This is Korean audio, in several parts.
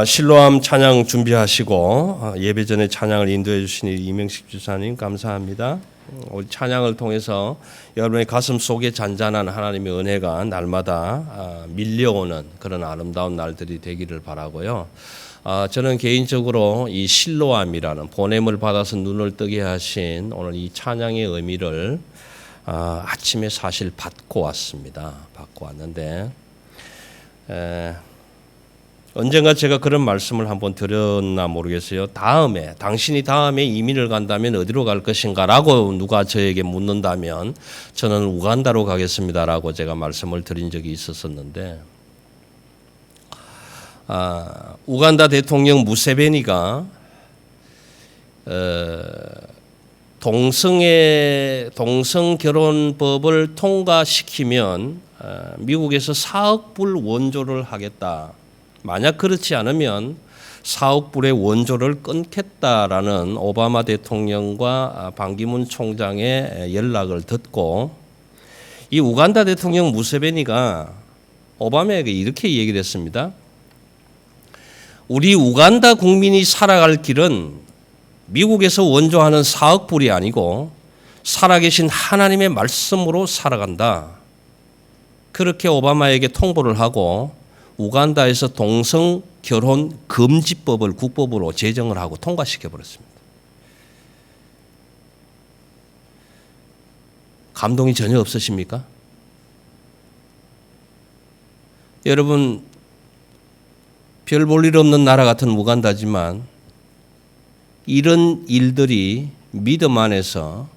실로암 찬양 준비하시고 예배 전에 찬양을 인도해 주신 이명식 주사님 감사합니다. 우리 찬양을 통해서 여러분의 가슴 속에 잔잔한 하나님의 은혜가 날마다 밀려오는 그런 아름다운 날들이 되기를 바라고요. 저는 개인적으로 이 실로암이라는 보냄을 받아서 눈을 뜨게 하신 오늘 이 찬양의 의미를 아침에 사실 받고 왔습니다. 받고 왔는데 언젠가 제가 그런 말씀을 한번 드렸나 모르겠어요. 당신이 다음에 이민을 간다면 어디로 갈 것인가 라고 누가 저에게 묻는다면 저는 우간다로 가겠습니다 라고 제가 말씀을 드린 적이 있었는데 우간다 대통령 무세베니가 동성 결혼법을 통과시키면 미국에서 4억 불 원조를 하겠다. 만약 그렇지 않으면 4억 불의 원조를 끊겠다라는 오바마 대통령과 반기문 총장의 연락을 듣고 이 우간다 대통령 무세베니가 오바마에게 이렇게 얘기를 했습니다. 우리 우간다 국민이 살아갈 길은 미국에서 원조하는 4억 불이 아니고 살아계신 하나님의 말씀으로 살아간다. 그렇게 오바마에게 통보를 하고 우간다에서 동성 결혼 금지법을 국법으로 제정을 하고 통과시켜 버렸습니다. 감동이 전혀 없으십니까? 여러분, 별 볼 일 없는 나라 같은 우간다지만 이런 일들이 믿음 안에서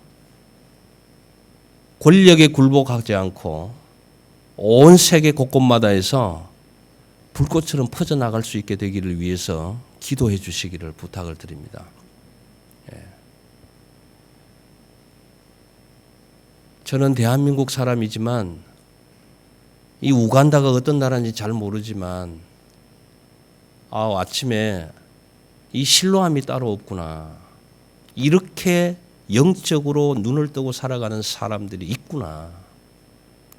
권력에 굴복하지 않고 온 세계 곳곳마다에서 불꽃처럼 퍼져나갈 수 있게 되기를 위해서 기도해 주시기를 부탁을 드립니다. 저는 대한민국 사람이지만 이 우간다가 어떤 나라인지 잘 모르지만 아침에 이 실로암이 따로 없구나. 이렇게 영적으로 눈을 뜨고 살아가는 사람들이 있구나.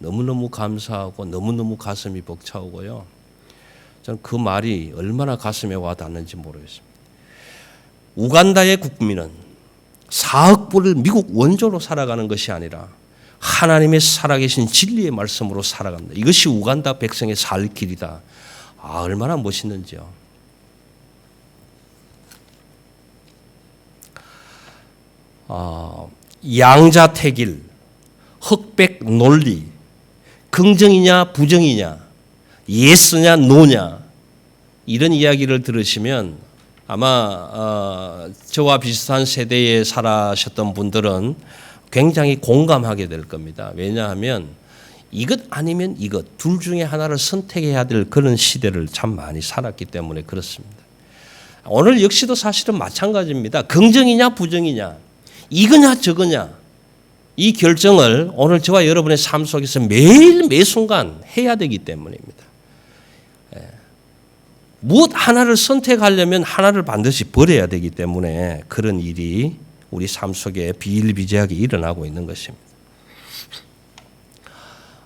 너무너무 감사하고 너무너무 가슴이 벅차오고요. 저는 그 말이 얼마나 가슴에 와 닿는지 모르겠습니다. 우간다의 국민은 4억 불을 미국 원조로 살아가는 것이 아니라 하나님의 살아계신 진리의 말씀으로 살아간다. 이것이 우간다 백성의 살 길이다. 얼마나 멋있는지요. 양자택일, 흑백 논리, 긍정이냐 부정이냐, 예스냐 노냐 이런 이야기를 들으시면 아마 저와 비슷한 세대에 살아셨던 분들은 굉장히 공감하게 될 겁니다. 왜냐하면 이것 아니면 이것 둘 중에 하나를 선택해야 될 그런 시대를 참 많이 살았기 때문에 그렇습니다. 오늘 역시도 사실은 마찬가지입니다. 긍정이냐 부정이냐, 이거냐 저거냐 이 결정을 오늘 저와 여러분의 삶 속에서 매일 매순간 해야 되기 때문입니다. 무엇 하나를 선택하려면 하나를 반드시 버려야 되기 때문에 그런 일이 우리 삶 속에 비일비재하게 일어나고 있는 것입니다.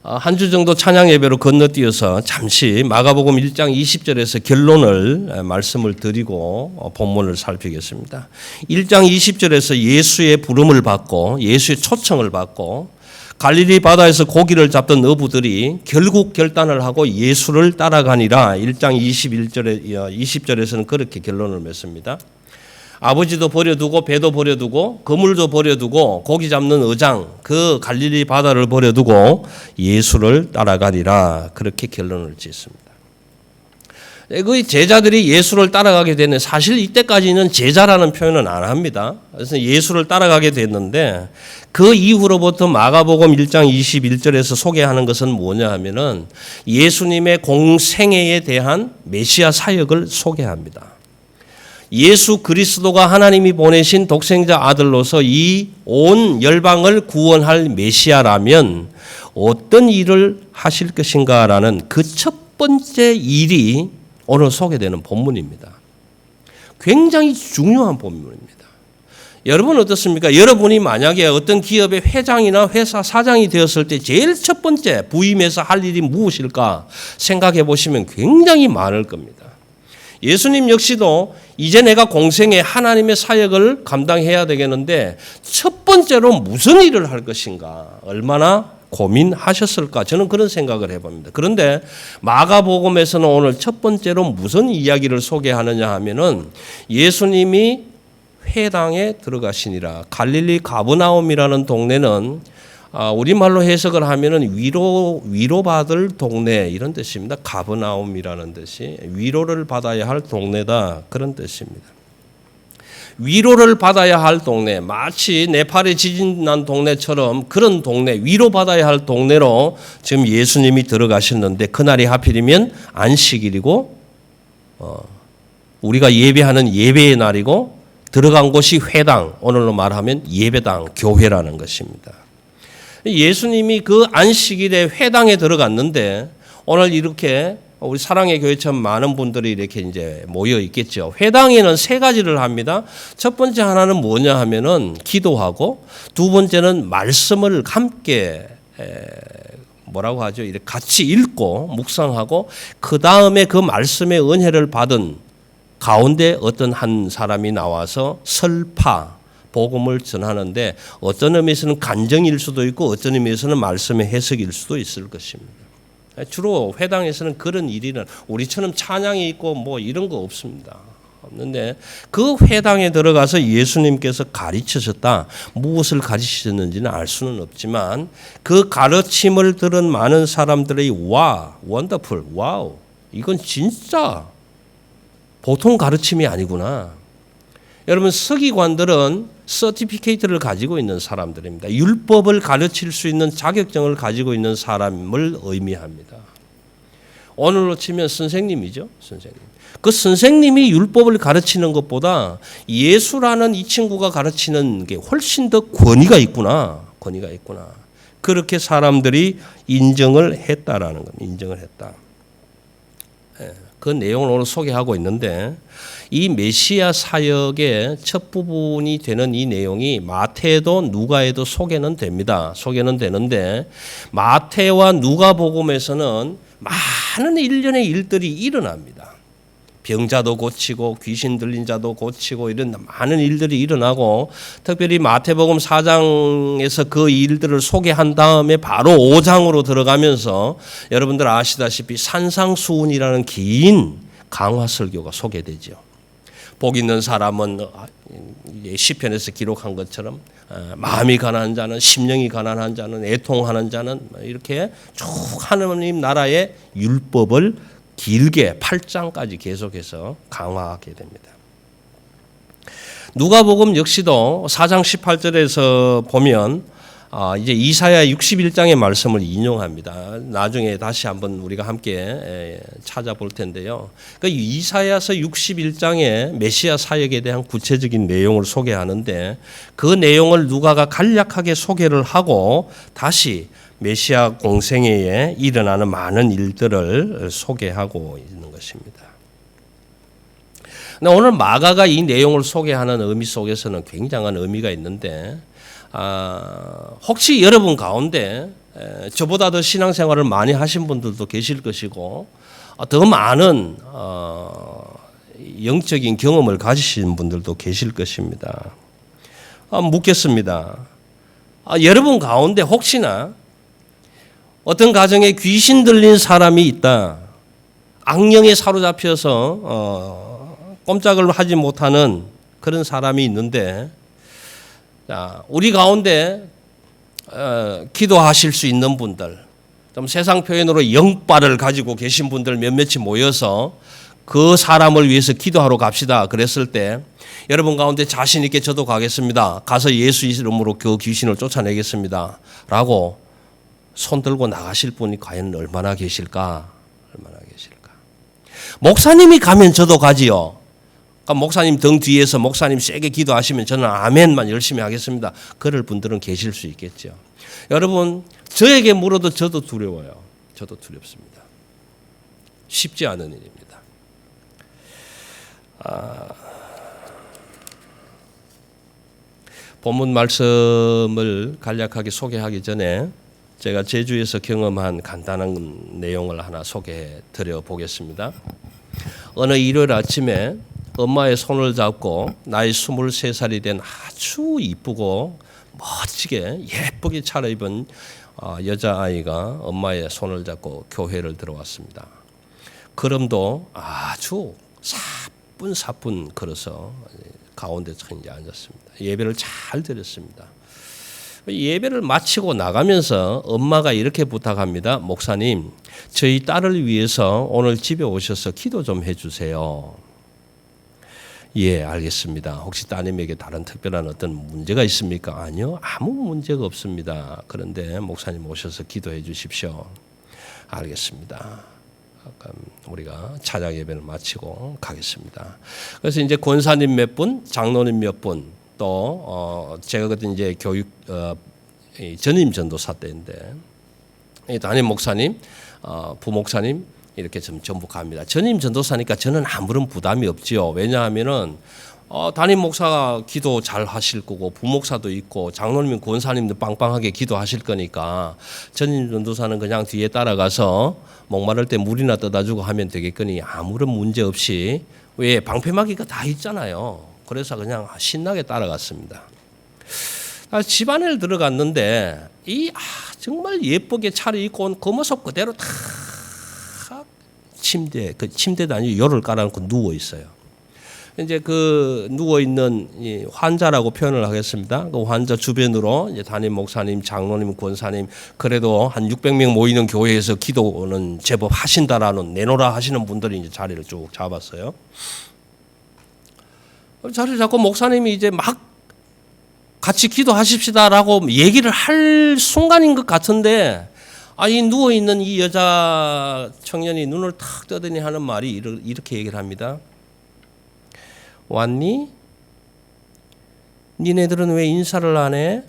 한 주 정도 찬양 예배로 건너뛰어서 잠시 마가복음 1장 20절에서 결론을 말씀을 드리고 본문을 살피겠습니다. 1장 20절에서 예수의 부름을 받고 예수의 초청을 받고 갈릴리 바다에서 고기를 잡던 어부들이 결국 결단을 하고 예수를 따라가니라. 1장 20절에서는 그렇게 결론을 맺습니다. 아버지도 버려두고 배도 버려두고 그물도 버려두고 고기 잡는 어장 그 갈릴리 바다를 버려두고 예수를 따라가니라. 그렇게 결론을 짓습니다. 그 제자들이 예수를 따라가게 되는 사실 이때까지는 제자라는 표현은 안 합니다. 그래서 예수를 따라가게 됐는데 그 이후로부터 마가복음 1장 21절에서 소개하는 것은 뭐냐 하면은 예수님의 공생애에 대한 메시아 사역을 소개합니다. 예수 그리스도가 하나님이 보내신 독생자 아들로서 이 온 열방을 구원할 메시아라면 어떤 일을 하실 것인가라는 그 첫 번째 일이 오늘 소개되는 본문입니다. 굉장히 중요한 본문입니다. 여러분 어떻습니까? 여러분이 만약에 어떤 기업의 회장이나 회사 사장이 되었을 때 제일 첫 번째 부임해서 할 일이 무엇일까 생각해 보시면 굉장히 많을 겁니다. 예수님 역시도 이제 내가 공생에 하나님의 사역을 감당해야 되겠는데 첫 번째로 무슨 일을 할 것인가 얼마나 고민하셨을까 저는 그런 생각을 해봅니다. 그런데 마가복음에서는 오늘 첫 번째로 무슨 이야기를 소개하느냐 하면은 예수님이 회당에 들어가시니라. 갈릴리 가브나움이라는 동네는 우리말로 해석을 하면은 위로받을 동네 이런 뜻입니다. 가브나움이라는 뜻이 위로를 받아야 할 동네다 그런 뜻입니다. 위로를 받아야 할 동네, 마치 네팔에 지진 난 동네처럼 그런 동네, 위로받아야 할 동네로 지금 예수님이 들어가셨는데 그날이 하필이면 안식일이고 우리가 예배하는 예배의 날이고 들어간 곳이 회당, 오늘로 말하면 예배당, 교회라는 것입니다. 예수님이 그 안식일에 회당에 들어갔는데 오늘 이렇게 우리 사랑의 교회처럼 많은 분들이 이렇게 이제 모여 있겠죠. 회당에는 세 가지를 합니다. 첫 번째 하나는 뭐냐 하면은 기도하고 두 번째는 말씀을 함께 뭐라고 하죠? 이렇게 같이 읽고 묵상하고 그 다음에 그 말씀의 은혜를 받은 가운데 어떤 한 사람이 나와서 설파 복음을 전하는데 어떤 의미에서는 간증일 수도 있고 어떤 의미에서는 말씀의 해석일 수도 있을 것입니다. 주로 회당에서는 그런 일이는 우리처럼 찬양이 있고 뭐 이런 거 없습니다. 없는데 그 회당에 들어가서 예수님께서 가르치셨다. 무엇을 가르치셨는지는 알 수는 없지만 그 가르침을 들은 많은 사람들의 와, 원더풀, 와우, 이건 진짜 보통 가르침이 아니구나. 여러분 서기관들은 서티피케이트를 가지고 있는 사람들입니다. 율법을 가르칠 수 있는 자격증을 가지고 있는 사람을 의미합니다. 오늘로 치면 선생님이죠. 선생님. 그 선생님이 율법을 가르치는 것보다 예수라는 이 친구가 가르치는 게 훨씬 더 권위가 있구나. 권위가 있구나. 그렇게 사람들이 인정을 했다라는 겁니다. 인정을 했다. 그 내용을 오늘 소개하고 있는데 이 메시아 사역의 첫 부분이 되는 이 내용이 마태도 누가에도 소개는 됩니다. 소개는 되는데 마태와 누가복음에서는 많은 일련의 일들이 일어납니다. 병자도 고치고 귀신 들린 자도 고치고 이런 많은 일들이 일어나고 특별히 마태복음 4장에서 그 일들을 소개한 다음에 바로 5장으로 들어가면서 여러분들 아시다시피 산상수훈이라는 긴 강화 설교가 소개되죠. 복 있는 사람은 시편에서 기록한 것처럼 마음이 가난한 자는 심령이 가난한 자는 애통하는 자는 이렇게 쭉 하나님 나라의 율법을 길게 8장까지 계속해서 강화하게 됩니다. 누가복음 역시도 4장 18절에서 보면 이제 이사야 61장의 말씀을 인용합니다. 나중에 다시 한번 우리가 함께 찾아볼 텐데요. 그 이사야서 61장의 메시아 사역에 대한 구체적인 내용을 소개하는데 그 내용을 누가가 간략하게 소개를 하고 다시 메시아 공생애에 일어나는 많은 일들을 소개하고 있는 것입니다. 근데 오늘 마가가 이 내용을 소개하는 의미 속에서는 굉장한 의미가 있는데 혹시 여러분 가운데 저보다 더 신앙생활을 많이 하신 분들도 계실 것이고 더 많은 영적인 경험을 가지신 분들도 계실 것입니다. 묻겠습니다. 여러분 가운데 혹시나 어떤 가정에 귀신 들린 사람이 있다. 악령에 사로잡혀서 꼼짝을 하지 못하는 그런 사람이 있는데 우리 가운데 기도하실 수 있는 분들, 좀 세상 표현으로 영빨을 가지고 계신 분들 몇몇이 모여서 그 사람을 위해서 기도하러 갑시다. 그랬을 때 여러분 가운데 자신 있게 저도 가겠습니다. 가서 예수 이름으로 그 귀신을 쫓아내겠습니다. 라고 손 들고 나가실 분이 과연 얼마나 계실까? 얼마나 계실까? 목사님이 가면 저도 가지요. 그러니까 목사님 등 뒤에서 목사님 세게 기도하시면 저는 아멘만 열심히 하겠습니다. 그럴 분들은 계실 수 있겠죠. 여러분 저에게 물어도 저도 두려워요. 저도 두렵습니다. 쉽지 않은 일입니다. 본문 말씀을 간략하게 소개하기 전에 제가 제주에서 경험한 간단한 내용을 하나 소개해 드려 보겠습니다. 어느 일요일 아침에 엄마의 손을 잡고 나이 23살이 된 아주 이쁘고 멋지게 예쁘게 차려입은 여자아이가 엄마의 손을 잡고 교회를 들어왔습니다. 걸음도 아주 사뿐사뿐 걸어서 가운데 이제 앉았습니다. 예배를 잘 드렸습니다. 예배를 마치고 나가면서 엄마가 이렇게 부탁합니다. 목사님, 저희 딸을 위해서 오늘 집에 오셔서 기도 좀 해주세요. 예, 알겠습니다. 혹시 따님에게 다른 특별한 어떤 문제가 있습니까? 아니요, 아무 문제가 없습니다. 그런데 목사님 오셔서 기도해 주십시오. 알겠습니다. 우리가 찬양 예배를 마치고 가겠습니다. 그래서 이제 권사님 몇 분, 장로님 몇 분, 또 제가 그때 이제 교육 전임 전도사 때인데 담임 목사님, 부목사님 이렇게 전부 갑니다. 전임 전도사니까 저는 아무런 부담이 없지요. 왜냐하면은 담임 목사가 기도 잘 하실 거고 부목사도 있고 장로님, 권사님도 빵빵하게 기도하실 거니까 전임 전도사는 그냥 뒤에 따라가서 목마를 때 물이나 떠다 주고 하면 되겠거니 아무런 문제 없이, 왜 방패막이가 다 있잖아요. 그래서 그냥 신나게 따라갔습니다. 집안에 들어갔는데 정말 예쁘게 차려입고 온 그 모습 그대로 다 침대도 아니고 요를 깔아놓고 누워 있어요. 이제 그 누워 있는 이 환자라고 표현을 하겠습니다. 그 환자 주변으로 이제 담임 목사님, 장로님, 권사님, 그래도 한 600명 모이는 교회에서 기도는 제법 하신다라는 내노라 하시는 분들이 이제 자리를 쭉 잡았어요. 자리를 잡고 목사님이 이제 막 같이 기도하십시다라고 얘기를 할 순간인 것 같은데, 이 누워 있는 이 여자 청년이 눈을 탁 뜨더니 하는 말이 이렇게 얘기를 합니다. 왔니? 니네들은 왜 인사를 안 해?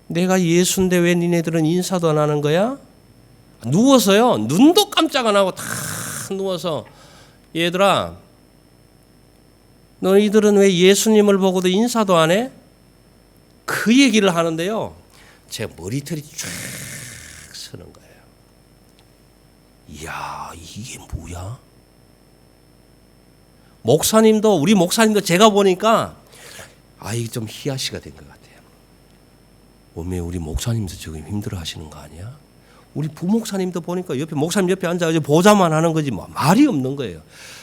내가 예수인데 왜 니네들은 인사도 안 하는 거야? 누워서요. 눈도 깜짝 안 하고 탁 누워서, 얘들아, 너희들은 왜 예수님을 보고도 인사도 안 해? 그 얘기를 하는데요. 제 머리털이 쫙 서는 거예요. 이야, 이게 뭐야? 우리 목사님도 제가 보니까 이게 좀 희야시가 된 것 같아요. 어메, 우리 목사님도 지금 힘들어 하시는 거 아니야? 우리 부목사님도 보니까 옆에 목사님 옆에 앉아서 보자만 하는 거지 뭐 말이 없는 거예요.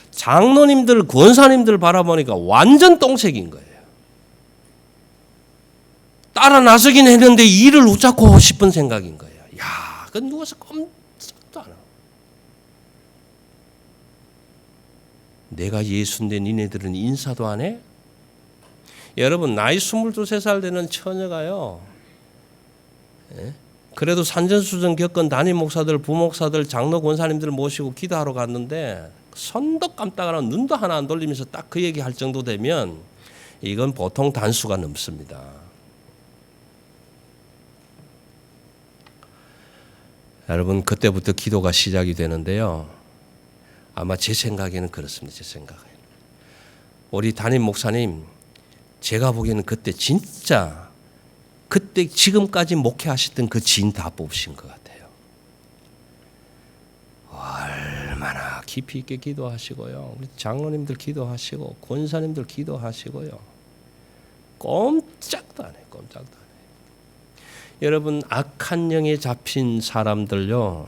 장로님들, 권사님들 바라보니까 완전 똥색인 거예요. 따라 나서긴 했는데 이를 웃잡고 싶은 생각인 거예요. 야, 그 누워서 꼼짝도 안 하고. 내가 예수인데 니네들은 인사도 안 해? 여러분, 나이 22살 되는 처녀가요. 그래도 산전수전 겪은 담임 목사들, 부목사들, 장로 권사님들 모시고 기도하러 갔는데 손도 깜짝 안 하고 눈도 하나 안 돌리면서 딱 그 얘기할 정도 되면 이건 보통 단수가 넘습니다. 여러분, 그때부터 기도가 시작이 되는데요. 아마 제 생각에는 그렇습니다. 제 생각에. 우리 담임 목사님, 제가 보기에는 그때 진짜 그때 지금까지 목회하셨던 그 진 다 뽑으신 것 같아요. 얼마나 깊이 있게 기도하시고요. 우리 장로님들 기도하시고 권사님들 기도하시고요. 꼼짝도 안 해요. 꼼짝도 안 해요. 여러분, 악한 영에 잡힌 사람들요,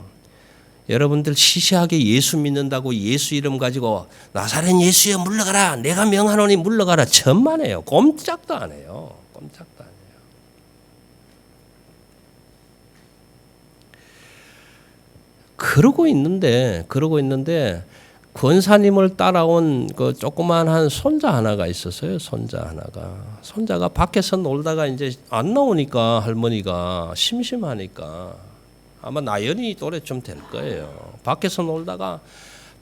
여러분들 시시하게 예수 믿는다고 예수 이름 가지고 나사렛 예수여 물러가라, 내가 명하노니 물러가라, 천만에요. 꼼짝도 안 해요. 꼼짝도 안 해요. 그러고 있는데 권사님을 따라온 그 조그만한 손자 하나가 있었어요. 손자가 밖에서 놀다가 이제 안 나오니까 할머니가 심심하니까 아마 나연이 또래쯤 될 거예요. 밖에서 놀다가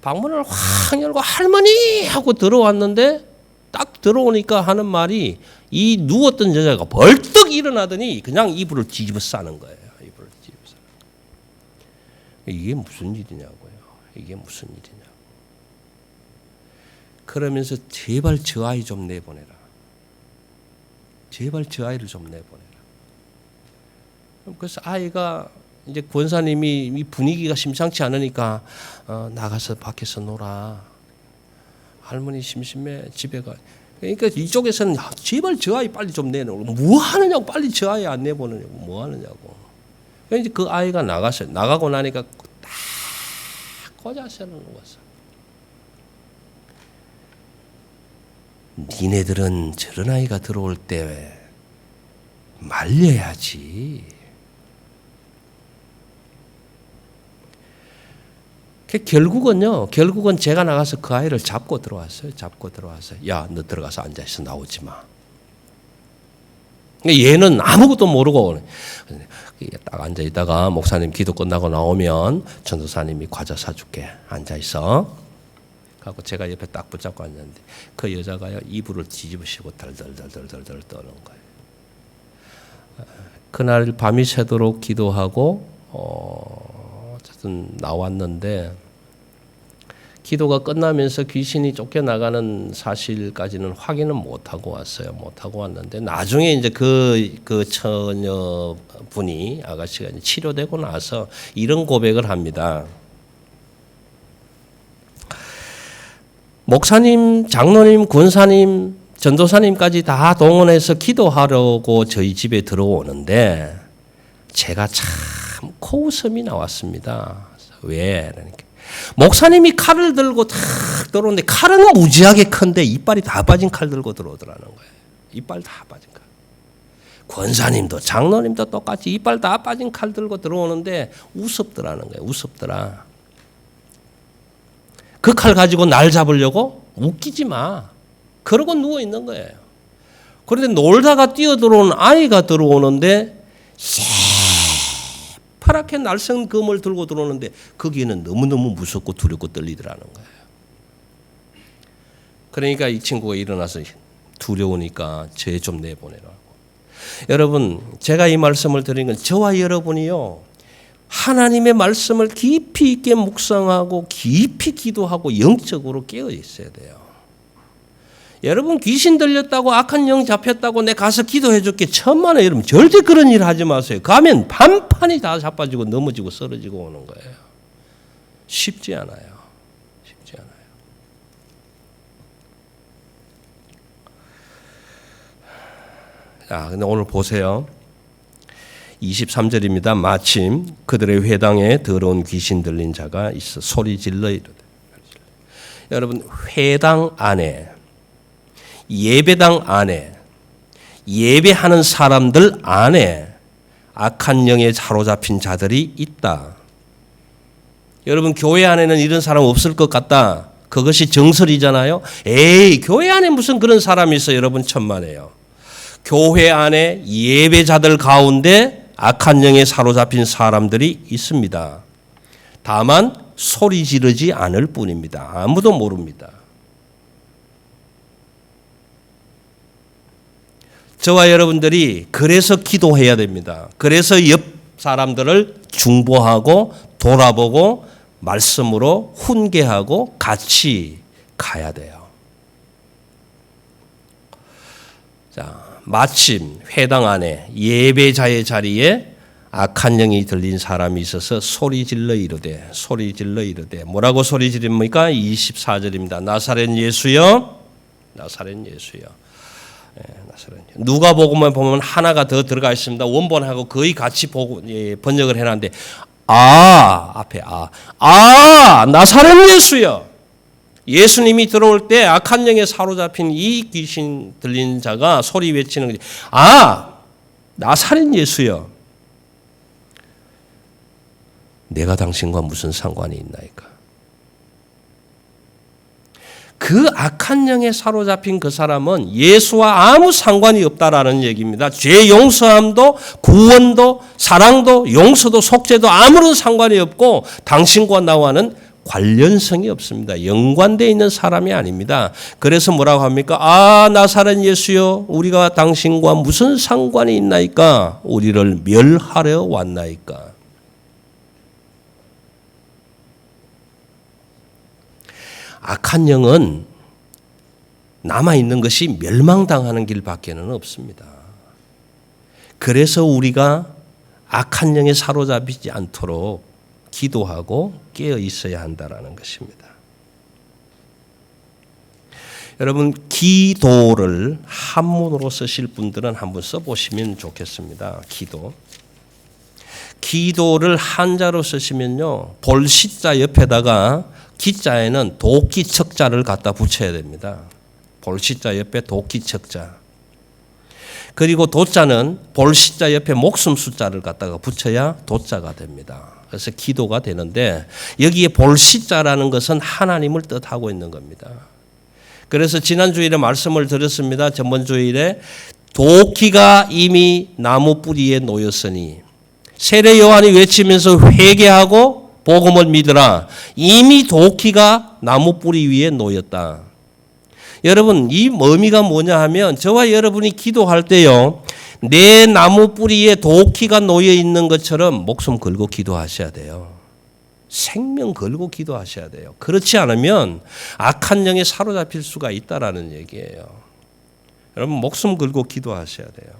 방문을 확 열고 할머니 하고 들어왔는데 딱 들어오니까 하는 말이, 이 누웠던 여자가 벌떡 일어나더니 그냥 이불을 뒤집어 싸는 거예요. 이불을 뒤집어 싸는 거예요. 이게 무슨 일이냐고요. 이게 무슨 일이냐. 그러면서 제발 저 아이 좀 내보내라. 제발 저 아이를 좀 내보내라. 그래서 아이가 이제 권사님이 이 분위기가 심상치 않으니까 나가서 밖에서 놀아. 할머니 심심해 집에 가. 그러니까 이쪽에서는 제발 저 아이 빨리 좀 내놓으라고. 뭐 하느냐고, 빨리 저 아이 안 내보느냐고, 뭐 하느냐고. 그러니까 이제 그 아이가 나갔어요. 나가고 나니까 딱 꽂아서 놓았어. 니네들은 저런 아이가 들어올 때 말려야지. 결국은 제가 나가서 그 아이를 잡고 들어왔어요. 야, 너 들어가서 앉아있어, 나오지 마. 얘는 아무것도 모르고 딱 앉아있다가 목사님 기도 끝나고 나오면 전도사님이 과자 사줄게, 앉아있어. 하고 제가 옆에 딱 붙잡고 앉았는데 그 여자가요, 이불을 뒤집으시고 덜덜덜덜덜 떠는 거예요. 그날 밤이 새도록 기도하고 어쨌든 나왔는데, 기도가 끝나면서 귀신이 쫓겨나가는 사실까지는 확인은 못하고 왔어요. 못하고 왔는데 나중에 이제 그 처녀분이, 아가씨가 이제 치료되고 나서 이런 고백을 합니다. 목사님, 장로님, 권사님, 전도사님까지 다 동원해서 기도하려고 저희 집에 들어오는데 제가 참 코웃음이 나왔습니다. 왜? 그러니까 목사님이 칼을 들고 탁 들어오는데 칼은 무지하게 큰데 이빨이 다 빠진 칼 들고 들어오더라는 거예요. 이빨 다 빠진 칼. 권사님도 장로님도 똑같이 이빨 다 빠진 칼 들고 들어오는데 우습더라는 거예요. 우습더라. 그 칼 가지고 날 잡으려고? 웃기지 마. 그러고 누워 있는 거예요. 그런데 놀다가 뛰어들어오는 아이가 들어오는데 파랗게 날쌘 검을 들고 들어오는데 거기에는 너무너무 무섭고 두렵고 떨리더라는 거예요. 그러니까 이 친구가 일어나서 두려우니까 쟤 좀 내보내라고. 여러분, 제가 이 말씀을 드린 건 저와 여러분이요, 하나님의 말씀을 깊이 있게 묵상하고 깊이 기도하고 영적으로 깨어 있어야 돼요. 여러분, 귀신 들렸다고 악한 영 잡혔다고 내 가서 기도해 줄게, 천만에 여러분 절대 그런 일 하지 마세요. 가면 반판이 다 자빠지고 넘어지고 쓰러지고 오는 거예요. 쉽지 않아요. 쉽지 않아요. 자, 근데 오늘 보세요. 23절입니다. 마침 그들의 회당에 더러운 귀신 들린 자가 있어 소리 질러 이르되. 여러분, 회당 안에, 예배당 안에, 예배하는 사람들 안에 악한 영에 사로잡힌 자들이 있다. 여러분, 교회 안에는 이런 사람 없을 것 같다. 그것이 정설이잖아요. 에이, 교회 안에 무슨 그런 사람이 있어. 여러분, 천만에요. 교회 안에 예배자들 가운데 악한 영에 사로잡힌 사람들이 있습니다. 다만 소리 지르지 않을 뿐입니다. 아무도 모릅니다. 저와 여러분들이 그래서 기도해야 됩니다. 그래서 옆 사람들을 중보하고 돌아보고 말씀으로 훈계하고 같이 가야 돼요. 자, 마침 회당 안에 예배자의 자리에 악한 영이 들린 사람이 있어서 소리 질러 이르되 뭐라고 소리 지릅니까? 24절입니다. 나사렛 예수여, 나사렛 예수여. 누가복음에 보면 하나가 더 들어가 있습니다. 원본하고 거의 같이 번역을 해놨는데 앞에 나사렛 예수여. 예수님이 들어올 때 악한 영에 사로잡힌 이 귀신 들린 자가 소리 외치는 거지. 나사렛 예수여. 내가 당신과 무슨 상관이 있나이까. 그 악한 영에 사로잡힌 그 사람은 예수와 아무 상관이 없다라는 얘기입니다. 죄 용서함도 구원도 사랑도 용서도 속죄도 아무런 상관이 없고 당신과 나와는 관련성이 없습니다. 연관되어 있는 사람이 아닙니다. 그래서 뭐라고 합니까? 나사렛 예수여, 우리가 당신과 무슨 상관이 있나이까? 우리를 멸하려 왔나이까? 악한 영은 남아있는 것이 멸망당하는 길밖에는 없습니다. 그래서 우리가 악한 영에 사로잡히지 않도록 기도하고 깨어 있어야 한다라는 것입니다. 여러분, 기도를 한문으로 쓰실 분들은 한번 써보시면 좋겠습니다. 기도를 한자로 쓰시면요, 볼시자 옆에다가 기자에는 도끼척자를 갖다 붙여야 됩니다. 볼시자 옆에 도끼척자. 그리고 도자는 볼시자 옆에 목숨 숫자를 갖다가 붙여야 도자가 됩니다. 그래서 기도가 되는데, 여기에 볼시자라는 것은 하나님을 뜻하고 있는 겁니다. 그래서 지난 주일에 말씀을 드렸습니다. 전번 주일에 도끼가 이미 나무 뿌리에 놓였으니 세례 요한이 외치면서 회개하고 복음을 믿으라. 이미 도끼가 나무 뿌리 위에 놓였다. 여러분, 이 의미가 뭐냐 하면, 저와 여러분이 기도할 때요, 내 나무 뿌리에 도끼가 놓여 있는 것처럼 목숨 걸고 기도하셔야 돼요. 생명 걸고 기도하셔야 돼요. 그렇지 않으면 악한 영에 사로잡힐 수가 있다라는 얘기예요. 여러분, 목숨 걸고 기도하셔야 돼요.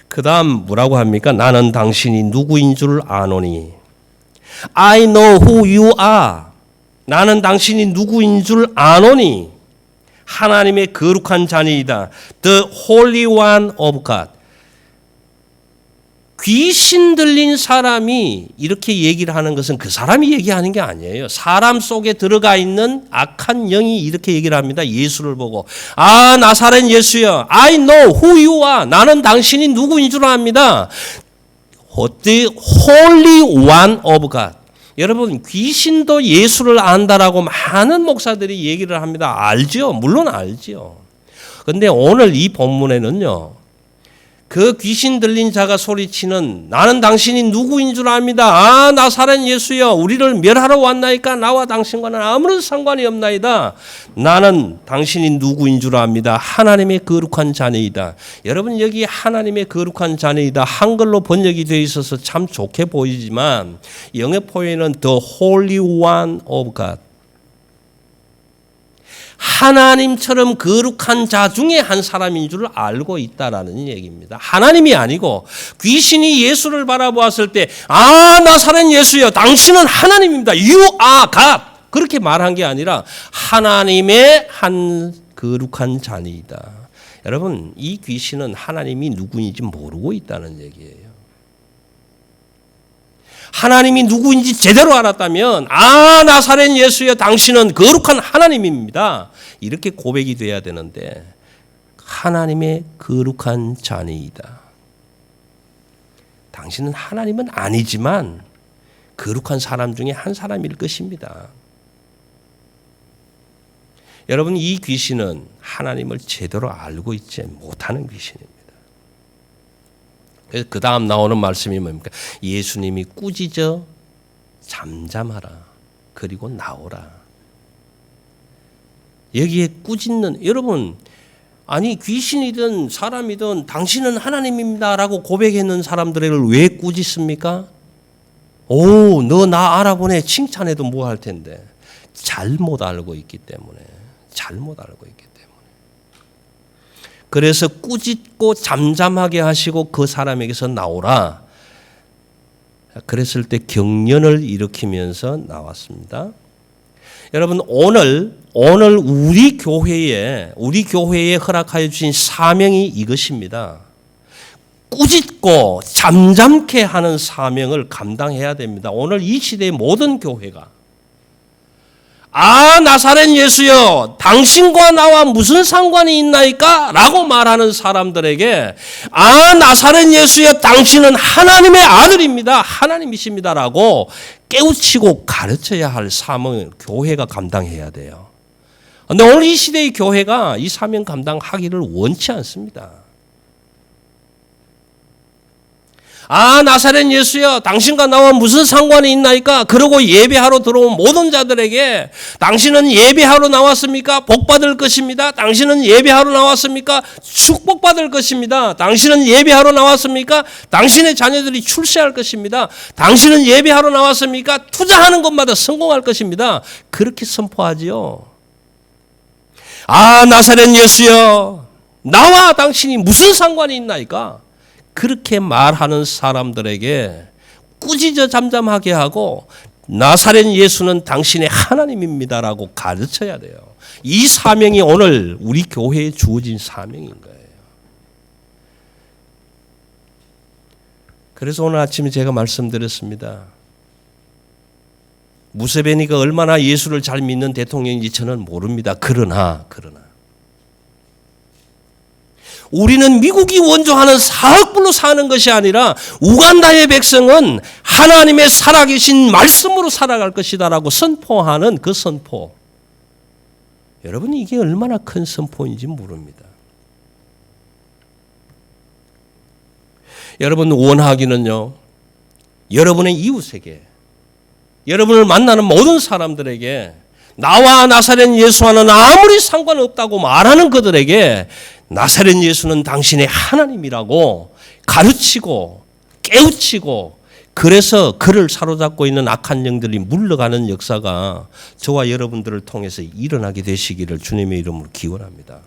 그 다음 뭐라고 합니까? 나는 당신이 누구인 줄 아노니. I know who you are. 나는 당신이 누구인 줄 아노니. 하나님의 거룩한 자녀이다. The Holy One of God. 귀신 들린 사람이 이렇게 얘기를 하는 것은 그 사람이 얘기하는 게 아니에요. 사람 속에 들어가 있는 악한 영이 이렇게 얘기를 합니다. 예수를 보고, 아, 나사렛 예수여, I know who you are. 나는 당신이 누구인 줄 압니다. The Holy One of God. 여러분, 귀신도 예수를 안다라고 많은 목사들이 얘기를 합니다. 알죠? 물론 알죠. 그런데 오늘 이 본문에는요, 그 귀신 들린 자가 소리치는 나는 당신이 누구인 줄 압니다. 아, 나사렛 예수여, 우리를 멸하러 왔나이까? 나와 당신과는 아무런 상관이 없나이다. 나는 당신이 누구인 줄 압니다. 하나님의 거룩한 자녀이다. 여러분, 여기 하나님의 거룩한 자녀이다 한글로 번역이 되어 있어서 참 좋게 보이지만 영어 표현은 The Holy One of God. 하나님처럼 거룩한 자 중에 한 사람인 줄 알고 있다라는 얘기입니다. 하나님이 아니고 귀신이 예수를 바라보았을 때, 아, 나사렛 예수여, 당신은 하나님입니다. You are God. 그렇게 말한 게 아니라 하나님의 한 거룩한 자녀이다. 여러분, 이 귀신은 하나님이 누구인지 모르고 있다는 얘기예요. 하나님이 누구인지 제대로 알았다면, 아, 나사렛 예수여, 당신은 거룩한 하나님입니다. 이렇게 고백이 돼야 되는데, 하나님의 거룩한 자녀이다. 당신은 하나님은 아니지만 거룩한 사람 중에 한 사람일 것입니다. 여러분, 이 귀신은 하나님을 제대로 알고 있지 못하는 귀신입니다. 그 다음 나오는 말씀이 뭡니까? 예수님이 꾸짖어 잠잠하라. 그리고 나오라. 여기에 꾸짖는, 여러분, 아니 귀신이든 사람이든 당신은 하나님입니다라고 고백했는 사람들을 왜 꾸짖습니까? 오, 너 나 알아보네. 칭찬해도 뭐 할 텐데. 잘못 알고 있기 때문에. 잘못 알고 있기 때문에. 그래서 꾸짖고 잠잠하게 하시고 그 사람에게서 나오라. 그랬을 때 경련을 일으키면서 나왔습니다. 여러분, 오늘 우리 교회에 허락하여 주신 사명이 이것입니다. 꾸짖고 잠잠케 하는 사명을 감당해야 됩니다. 오늘 이 시대의 모든 교회가, 아, 나사렛 예수여, 당신과 나와 무슨 상관이 있나이까? 라고 말하는 사람들에게, 아, 나사렛 예수여, 당신은 하나님의 아들입니다. 하나님이십니다. 라고 깨우치고 가르쳐야 할 사명을 교회가 감당해야 돼요. 그런데 오늘 이 시대의 교회가 이 사명 감당하기를 원치 않습니다. 아, 나사렛 예수여, 당신과 나와 무슨 상관이 있나이까? 그러고 예배하러 들어온 모든 자들에게, 당신은 예배하러 나왔습니까? 복받을 것입니다. 당신은 예배하러 나왔습니까? 축복받을 것입니다. 당신은 예배하러 나왔습니까? 당신의 자녀들이 출세할 것입니다. 당신은 예배하러 나왔습니까? 투자하는 것마다 성공할 것입니다. 그렇게 선포하지요. 아, 나사렛 예수여, 나와 당신이 무슨 상관이 있나이까? 그렇게 말하는 사람들에게 꾸짖어 잠잠하게 하고 나사렛 예수는 당신의 하나님입니다라고 가르쳐야 돼요. 이 사명이 오늘 우리 교회에 주어진 사명인 거예요. 그래서 오늘 아침에 제가 말씀드렸습니다. 무세베니가 얼마나 예수를 잘 믿는 대통령인지 저는 모릅니다. 그러나 우리는 미국이 원조하는 사학불로 사는 것이 아니라 우간다의 백성은 하나님의 살아계신 말씀으로 살아갈 것이다라고 선포하는 그 선포. 여러분 이게 얼마나 큰 선포인지 모릅니다. 여러분 원하기는요. 여러분의 이웃에게 여러분을 만나는 모든 사람들에게 나와 나사렛 예수와는 아무리 상관없다고 말하는 그들에게 나사렛 예수는 당신의 하나님이라고 가르치고 깨우치고 그래서 그를 사로잡고 있는 악한 영들이 물러가는 역사가 저와 여러분들을 통해서 일어나게 되시기를 주님의 이름으로 기원합니다.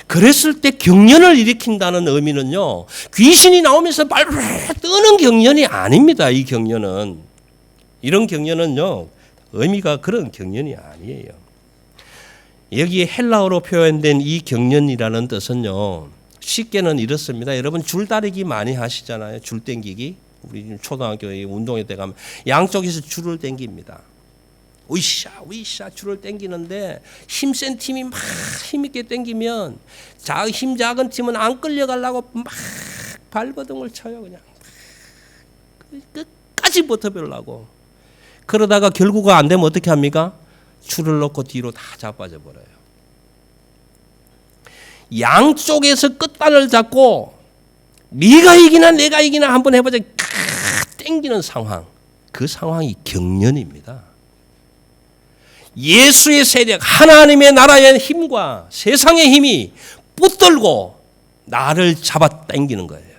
그랬을 때 경련을 일으킨다는 의미는요. 귀신이 나오면서 발로 뜨는 경련이 아닙니다. 이 경련은. 이런 경련은요. 의미가 그런 경련이 아니에요. 여기 헬라어로 표현된 이 경련이라는 뜻은요. 쉽게는 이렇습니다. 여러분 줄다리기 많이 하시잖아요. 줄 당기기. 우리 초등학교 운동회 때 가면 양쪽에서 줄을 당깁니다. 으쌰 줄을 당기는데 힘센 팀이 막 힘있게 당기면 힘 작은 팀은 안 끌려가려고 막 발버둥을 쳐요. 그냥 끝까지 버텨보려고. 그러다가 결국 안 되면 어떻게 합니까? 줄을 놓고 뒤로 다 자빠져 버려요. 양쪽에서 끝단을 잡고 네가 이기나 내가 이기나 한번 해보자. 땡기는 상황. 그 상황이 경련입니다. 예수의 세력, 하나님의 나라의 힘과 세상의 힘이 붙들고 나를 잡아 당기는 거예요.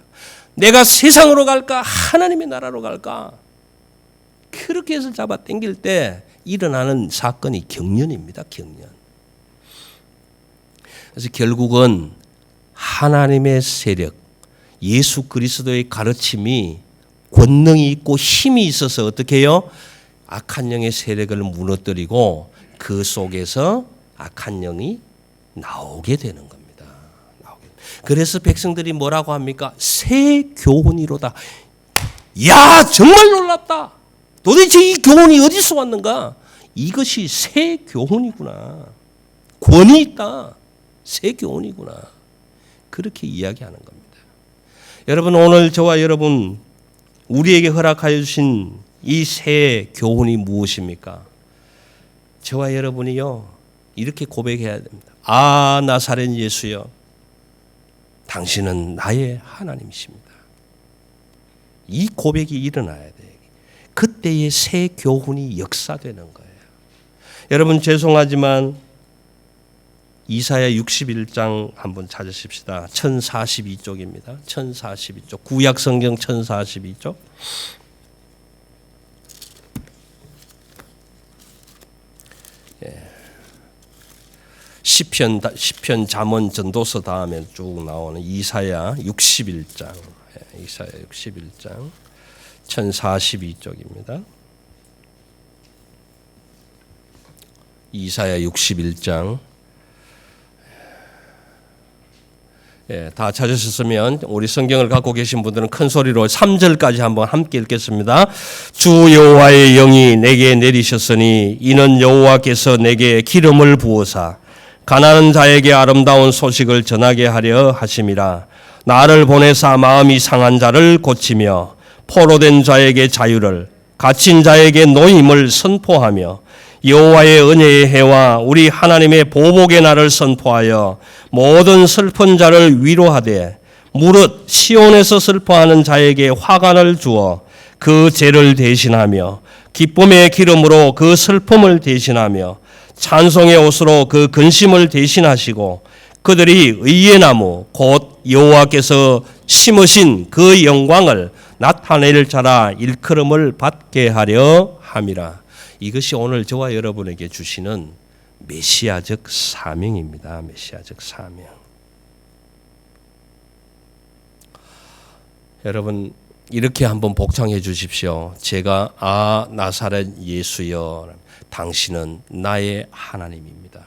내가 세상으로 갈까? 하나님의 나라로 갈까? 그렇게 해서 잡아 당길 때 일어나는 사건이 경련입니다. 경련. 그래서 결국은 하나님의 세력, 예수 그리스도의 가르침이 권능이 있고 힘이 있어서 어떻게 해요? 악한 영의 세력을 무너뜨리고 그 속에서 악한 영이 나오게 되는 겁니다. 그래서 백성들이 뭐라고 합니까? 새 교훈이로다. 야, 정말 놀랍다. 도대체 이 교훈이 어디서 왔는가? 이것이 새 교훈이구나. 권위 있다. 새 교훈이구나. 그렇게 이야기하는 겁니다. 여러분 오늘 저와 여러분 우리에게 허락하여 주신 이 새 교훈이 무엇입니까? 저와 여러분이요 이렇게 고백해야 됩니다. 아 나사렛 예수여 당신은 나의 하나님이십니다. 이 고백이 일어나야 돼요. 그때의 새 교훈이 역사되는 거예요. 여러분 죄송하지만 이사야 61장 한번 찾으십시다. 1042쪽입니다. 1042쪽. 구약 성경 1042쪽. 시편 잠언 전도서 다음에 쭉 나오는 이사야 61장. 이사야 61장 1042쪽입니다. 이사야 61장. 다 찾으셨으면 우리 성경을 갖고 계신 분들은 큰 소리로 3절까지 한번 함께 읽겠습니다. 주 여호와의 영이 내게 내리셨으니 이는 여호와께서 내게 기름을 부어사 가난한 자에게 아름다운 소식을 전하게 하려 하심이라. 나를 보내사 마음이 상한 자를 고치며 포로된 자에게 자유를 갇힌 자에게 노임을 선포하며 여호와의 은혜의 해와 우리 하나님의 보복의 날을 선포하여 모든 슬픈 자를 위로하되 무릇 시온에서 슬퍼하는 자에게 화관을 주어 그 죄를 대신하며 기쁨의 기름으로 그 슬픔을 대신하며 찬송의 옷으로 그 근심을 대신하시고 그들이 의의 나무 곧 여호와께서 심으신 그 영광을 나타낼 자라 일컬음을 받게 하려 함이라. 이것이 오늘 저와 여러분에게 주시는 메시아적 사명입니다. 메시아적 사명. 여러분 이렇게 한번 복창해 주십시오. 제가 나사렛 예수여, 당신은 나의 하나님입니다.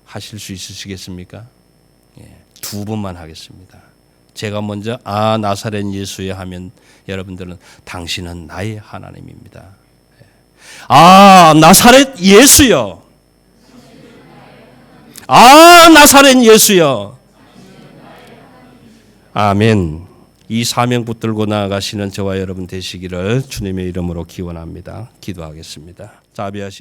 하실 수 있으시겠습니까? 두 번만 하겠습니다. 제가 먼저 나사렛 예수여 하면 여러분들은 당신은 나의 하나님입니다. 나사렛 예수여. 나사렛 예수여. 아멘. 이 사명 붙들고 나아가시는 저와 여러분 되시기를 주님의 이름으로 기원합니다. 기도하겠습니다. 자비하신